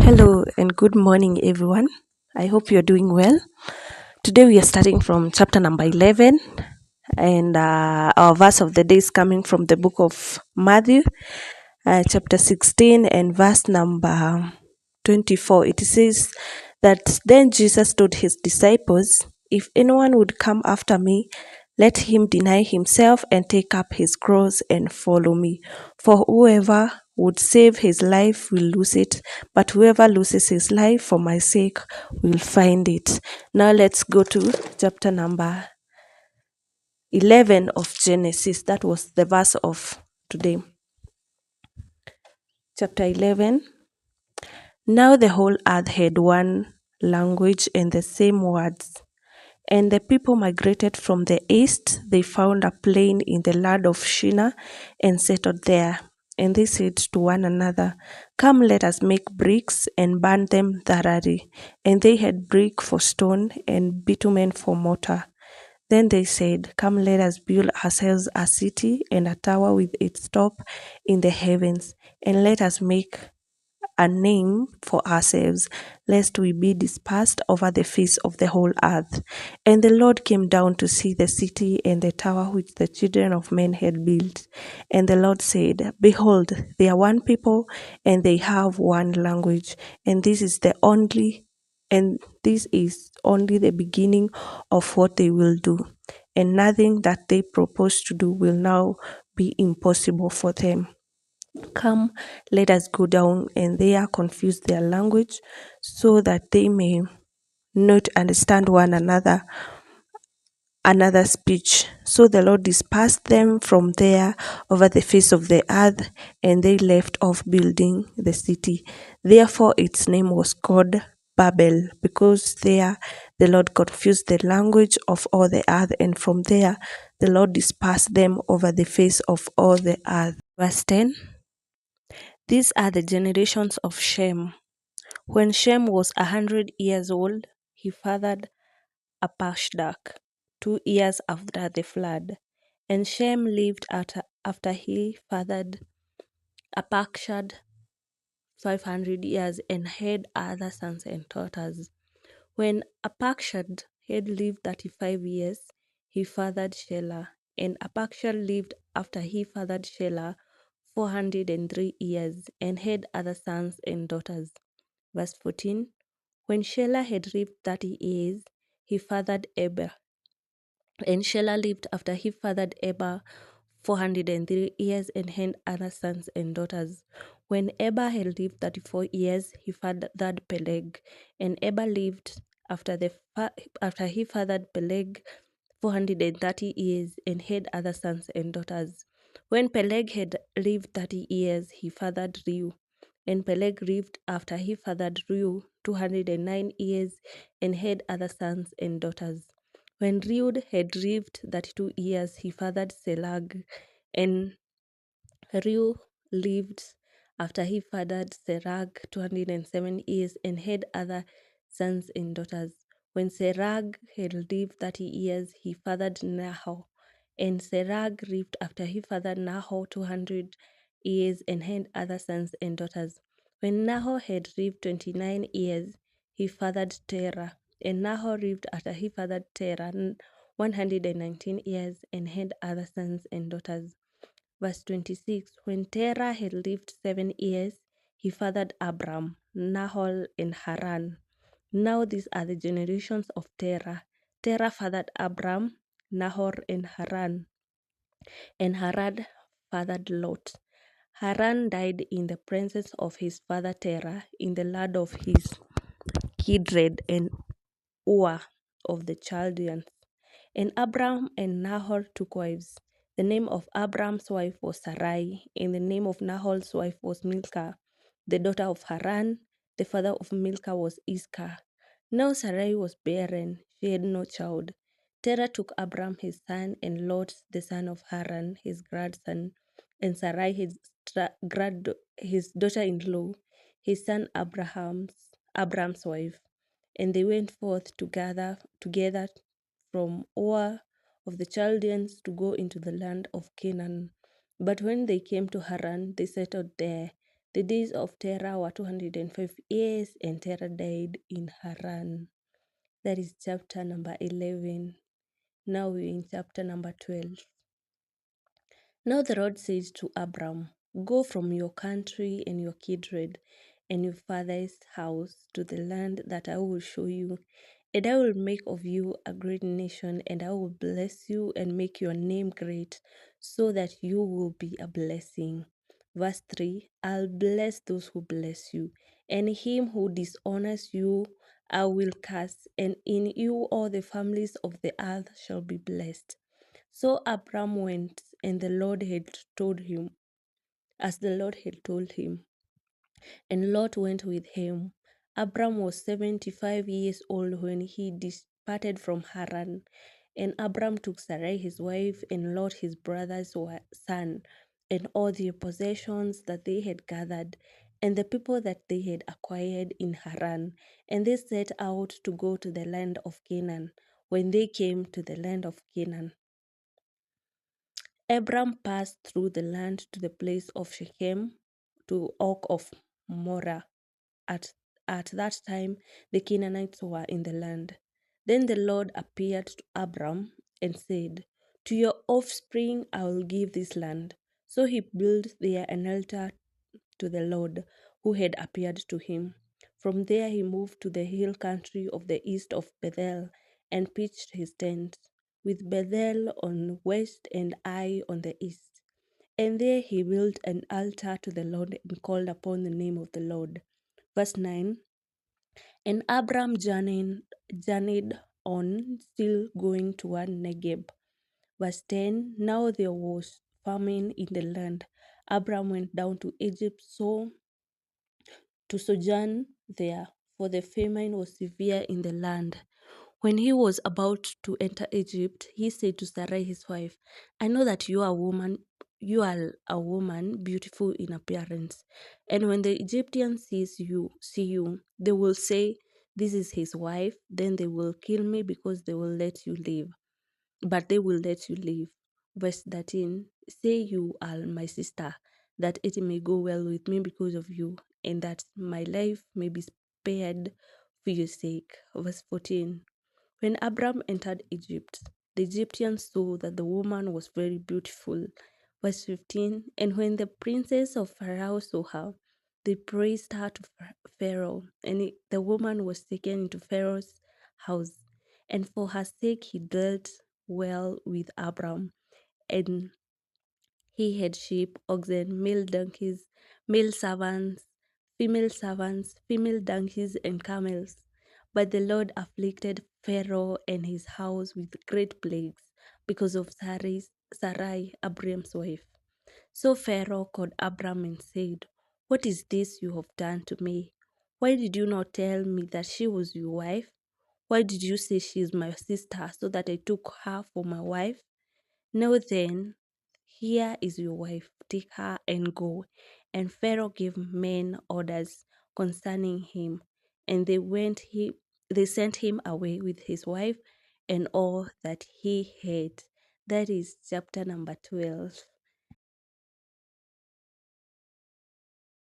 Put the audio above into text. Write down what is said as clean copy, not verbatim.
Hello and good morning, everyone. I hope you're doing well. Today we are starting from chapter number 11, and our verse of the day is coming from the book of Matthew, chapter 16, and verse number 24. It says that then Jesus told his disciples, "If anyone would come after me, let him deny himself and take up his cross and follow me. For whoever would save his life will lose it, but whoever loses his life for my sake will find it." Now let's go to chapter number 11 of Genesis. That was the verse of today. Chapter 11. Now the whole earth had one language and the same words. And the people migrated from the east. They found a plain in the land of Shinar and settled there. And they said to one another, "Come, let us make bricks and burn them thoroughly." And they had brick for stone and bitumen for mortar. Then they said, "Come, let us build ourselves a city and a tower with its top in the heavens, and let us make a name for ourselves, lest we be dispersed over the face of the whole earth." And the Lord came down to see the city and the tower which the children of men had built. And the Lord said, "Behold, they are one people, and they have one language, and this is only the beginning of what they will do. And nothing that they propose to do will now be impossible for them. Come, let us go down and there confuse their language, so that they may not understand one another speech." So the Lord dispersed them from there over the face of the earth, and they left off building the city. Therefore its name was called Babel, because there the Lord confused the language of all the earth, and from there the Lord dispersed them over the face of all the earth. Verse 10. These are the generations of Shem. When Shem was 100 years old, he fathered Apashdak 2 years after the flood. And Shem lived after he fathered Apakshad 500 years and had other sons and daughters. When Apakshad had lived 35 years, he fathered Shelah. And Apakshad lived after he fathered Shelah 403 years and had other sons and daughters. Verse 14. When Shelah had lived 30 years, he fathered Eber. And Shelah lived after he fathered Eber 403 years and had other sons and daughters. When Eber had lived 34 years, he fathered Peleg. And Eber lived after he fathered Peleg 430 years and had other sons and daughters. When Peleg had lived 30 years, he fathered Reu. And Peleg lived after he fathered Reu 209 years and had other sons and daughters. When Reu had lived 32 years, he fathered Selag. And Reu lived after he fathered Serag 207 years and had other sons and daughters. When Serag had lived 30 years, he fathered Nahor. And Serag lived after he fathered Nahor 200 years and had other sons and daughters. When Nahor had lived 29 years, he fathered Terah. And Nahor lived after he fathered Terah 119 years and had other sons and daughters. Verse 26. When Terah had lived 7 years, he fathered Abram, Nahor, and Haran. Now these are the generations of Terah. Terah fathered Abram, Nahor, and Haran. And Haran fathered Lot. Haran died in the presence of his father Terah in the land of his kindred and Ur of the Chaldeans. And Abram and Nahor took wives. The name of Abram's wife was Sarai, and the name of Nahor's wife was Milcah, the daughter of Haran. The father of Milcah was Iscah. Now Sarai was barren, she had no child. Terah took Abram his son, and Lot the son of Haran his grandson, and Sarai his daughter-in-law, his son Abram's wife. And they went forth together from Ur of the Chaldeans to go into the land of Canaan. But when they came to Haran, they settled there. The days of Terah were 205 years, and Terah died in Haran. That is chapter number 11. Now we're in chapter number 12. Now the Lord says to Abram, go from your country and your kindred and your father's house to the land that I will show you, and I will make of you a great nation, and I will bless you and make your name great, so that you will be a blessing. Verse 3, I'll bless those who bless you, and him who dishonors you I will curse, and in you all the families of the earth shall be blessed. So Abram went, and the Lord had told him, as the Lord had told him, and Lot went with him. Abram was 75 years old when he departed from Haran. And Abram took Sarai his wife, and Lot his brother's son, and all their possessions that they had gathered, and the people that they had acquired in Haran. And they set out to go to the land of Canaan. When they came to the land of Canaan, Abram passed through the land to the place of Shechem, to Oak of Morah. At that time, the Canaanites were in the land. Then the Lord appeared to Abram and said, to your offspring I will give this land. So he built there an altar to the Lord who had appeared to him. From there he moved to the hill country of the east of Bethel and pitched his tent, with Bethel on the west and Ai on the east. And there he built an altar to the Lord and called upon the name of the Lord. Verse 9, and Abram journeyed on, still going toward Negeb. Verse 10, now there was famine in the land. Abram went down to Egypt to sojourn there, for the famine was severe in the land. When he was about to enter Egypt, he said to Sarai his wife, I know that you are a woman beautiful in appearance. And when the Egyptians see you, they will say, this is his wife, then they will kill me because they will let you live. But they will let you live. Verse 13, say you are my sister, that it may go well with me because of you, and that my life may be spared for your sake. Verse 14, when Abram entered Egypt, the Egyptians saw that the woman was very beautiful. Verse 15, and when the princes of Pharaoh saw her, they praised her to Pharaoh, and the woman was taken into Pharaoh's house. And for her sake he dealt well with Abram, and he had sheep, oxen, male donkeys, male servants, female donkeys, and camels. But the Lord afflicted Pharaoh and his house with great plagues because of Sarai, Abram's wife. So Pharaoh called Abram and said, what is this you have done to me? Why did you not tell me that she was your wife? Why did you say she is my sister, so that I took her for my wife? Now then, here is your wife, take her and go. And Pharaoh gave men orders concerning him, and they sent him away with his wife and all that he had. That is chapter number 12.